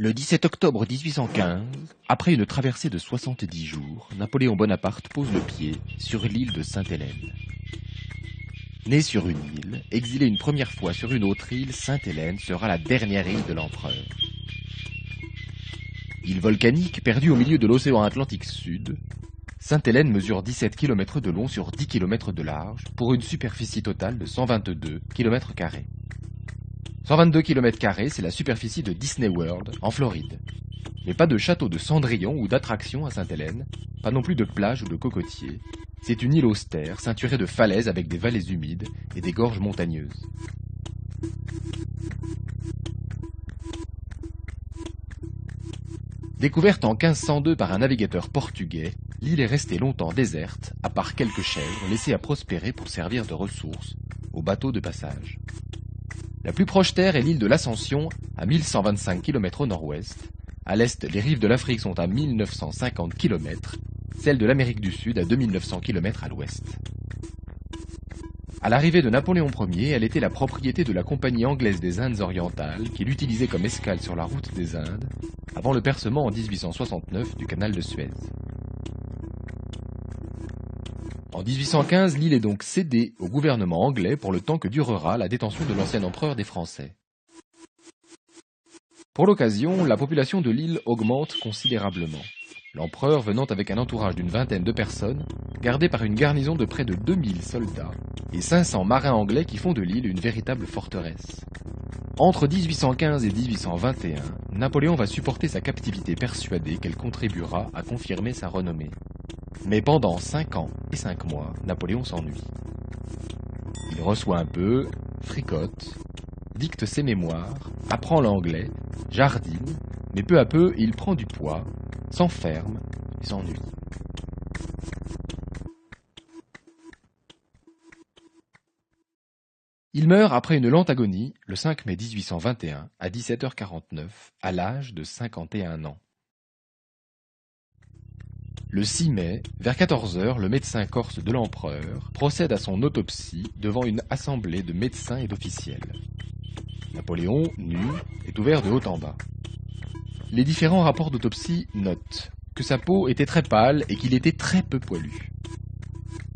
Le 17 octobre 1815, après une traversée de 70 jours, Napoléon Bonaparte pose le pied sur l'île de Sainte-Hélène. Né sur une île, exilé une première fois sur une autre île, Sainte-Hélène sera la dernière île de l'empereur. Île volcanique perdue au milieu de l'océan Atlantique Sud, Sainte-Hélène mesure 17 km de long sur 10 km de large pour une superficie totale de 122 km². 122 km², c'est la superficie de Disney World en Floride. Mais pas de château de Cendrillon ou d'attractions à Sainte-Hélène, pas non plus de plage ou de cocotiers. C'est une île austère, ceinturée de falaises avec des vallées humides et des gorges montagneuses. Découverte en 1502 par un navigateur portugais, l'île est restée longtemps déserte, à part quelques chèvres laissées à prospérer pour servir de ressources aux bateaux de passage. La plus proche terre est l'île de l'Ascension, à 1125 km au nord-ouest. À l'est, les rives de l'Afrique sont à 1950 km, celles de l'Amérique du Sud à 2900 km à l'ouest. À l'arrivée de Napoléon Ier, elle était la propriété de la Compagnie anglaise des Indes orientales, qui l'utilisait comme escale sur la route des Indes, avant le percement en 1869 du canal de Suez. En 1815, l'île est donc cédée au gouvernement anglais pour le temps que durera la détention de l'ancien empereur des Français. Pour l'occasion, la population de l'île augmente considérablement. L'empereur venant avec un entourage d'une vingtaine de personnes, gardé par une garnison de près de 2000 soldats et 500 marins anglais qui font de l'île une véritable forteresse. Entre 1815 et 1821, Napoléon va supporter sa captivité persuadé qu'elle contribuera à confirmer sa renommée. Mais pendant 5 ans et 5 mois, Napoléon s'ennuie. Il reçoit un peu, fricote, dicte ses mémoires, apprend l'anglais, jardine, mais peu à peu, il prend du poids, s'enferme et s'ennuie. Il meurt après une lente agonie le 5 mai 1821 à 17h49 à l'âge de 51 ans. Le 6 mai, vers 14h, le médecin corse de l'empereur procède à son autopsie devant une assemblée de médecins et d'officiels. Napoléon, nu, est ouvert de haut en bas. Les différents rapports d'autopsie notent que sa peau était très pâle et qu'il était très peu poilu,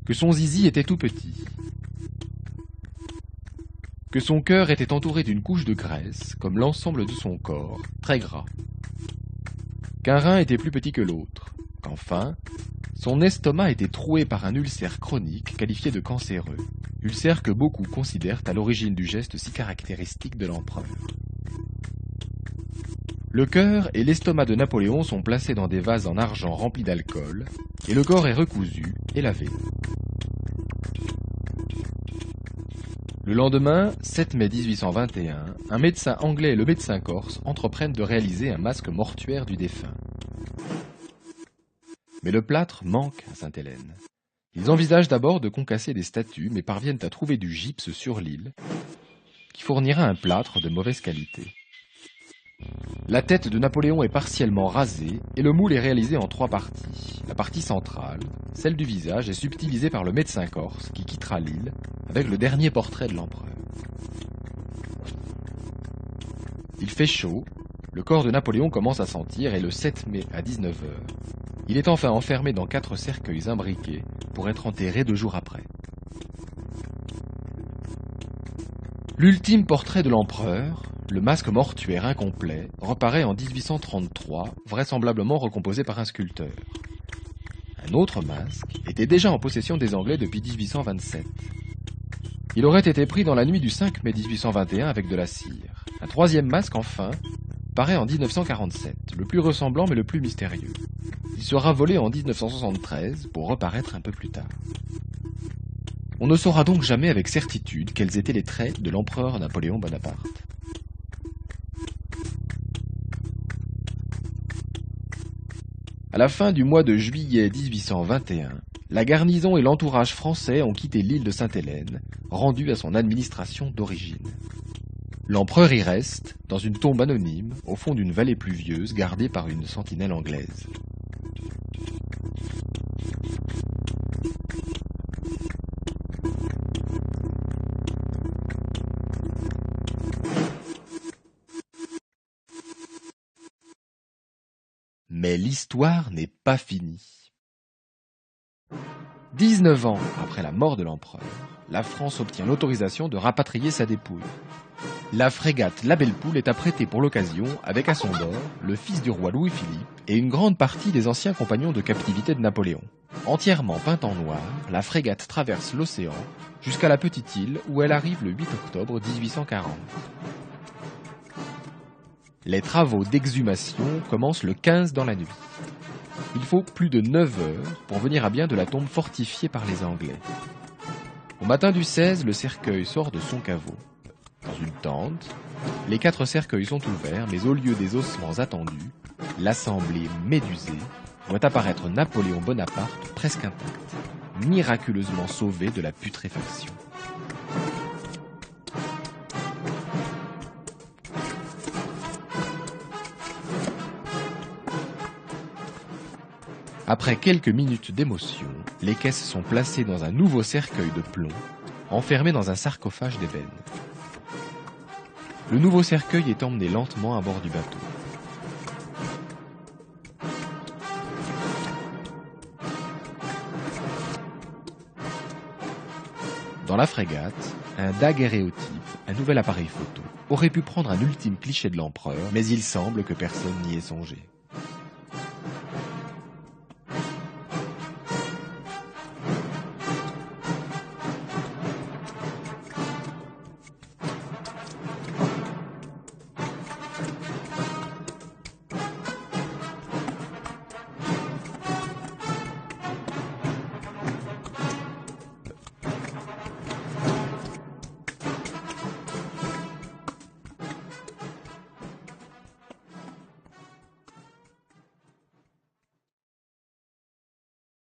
que son zizi était tout petit, que son cœur était entouré d'une couche de graisse, comme l'ensemble de son corps, très gras, qu'un rein était plus petit que l'autre, qu'enfin, son estomac était troué par un ulcère chronique qualifié de cancéreux, ulcère que beaucoup considèrent à l'origine du geste si caractéristique de l'empereur. Le cœur et l'estomac de Napoléon sont placés dans des vases en argent remplis d'alcool, et le corps est recousu et lavé. Le lendemain, 7 mai 1821, un médecin anglais et le médecin corse entreprennent de réaliser un masque mortuaire du défunt. Mais le plâtre manque à Sainte-Hélène. Ils envisagent d'abord de concasser des statues, mais parviennent à trouver du gypse sur l'île, qui fournira un plâtre de mauvaise qualité. La tête de Napoléon est partiellement rasée et le moule est réalisé en 3 parties. La partie centrale, celle du visage, est subtilisée par le médecin corse qui quittera l'île avec le dernier portrait de l'empereur. Il fait chaud, le corps de Napoléon commence à sentir et le 7 mai à 19h, il est enfin enfermé dans 4 cercueils imbriqués pour être enterré 2 jours après. L'ultime portrait de l'empereur, le masque mortuaire incomplet, reparaît en 1833, vraisemblablement recomposé par un sculpteur. Un autre masque était déjà en possession des Anglais depuis 1827. Il aurait été pris dans la nuit du 5 mai 1821 avec de la cire. Un 3e masque, enfin, paraît en 1947, le plus ressemblant mais le plus mystérieux. Il sera volé en 1973 pour reparaître un peu plus tard. On ne saura donc jamais avec certitude quels étaient les traits de l'empereur Napoléon Bonaparte. À la fin du mois de juillet 1821, la garnison et l'entourage français ont quitté l'île de Sainte-Hélène, rendue à son administration d'origine. L'empereur y reste, dans une tombe anonyme, au fond d'une vallée pluvieuse gardée par une sentinelle anglaise. Mais l'histoire n'est pas finie. 19 ans après la mort de l'empereur, la France obtient l'autorisation de rapatrier sa dépouille. La frégate La Belle Poule est apprêtée pour l'occasion avec à son bord le fils du roi Louis-Philippe et une grande partie des anciens compagnons de captivité de Napoléon. Entièrement peinte en noir, la frégate traverse l'océan jusqu'à la petite île où elle arrive le 8 octobre 1840. Les travaux d'exhumation commencent le 15 dans la nuit. Il faut plus de 9 heures pour venir à bien de la tombe fortifiée par les Anglais. Au matin du 16, le cercueil sort de son caveau. Dans une tente, les 4 cercueils sont ouverts, mais au lieu des ossements attendus, l'assemblée médusée voit apparaître Napoléon Bonaparte presque intact, miraculeusement sauvé de la putréfaction. Après quelques minutes d'émotion, les caisses sont placées dans un nouveau cercueil de plomb, enfermé dans un sarcophage d'ébène. Le nouveau cercueil est emmené lentement à bord du bateau. Dans la frégate, un daguerréotype, un nouvel appareil photo, aurait pu prendre un ultime cliché de l'empereur, mais il semble que personne n'y ait songé.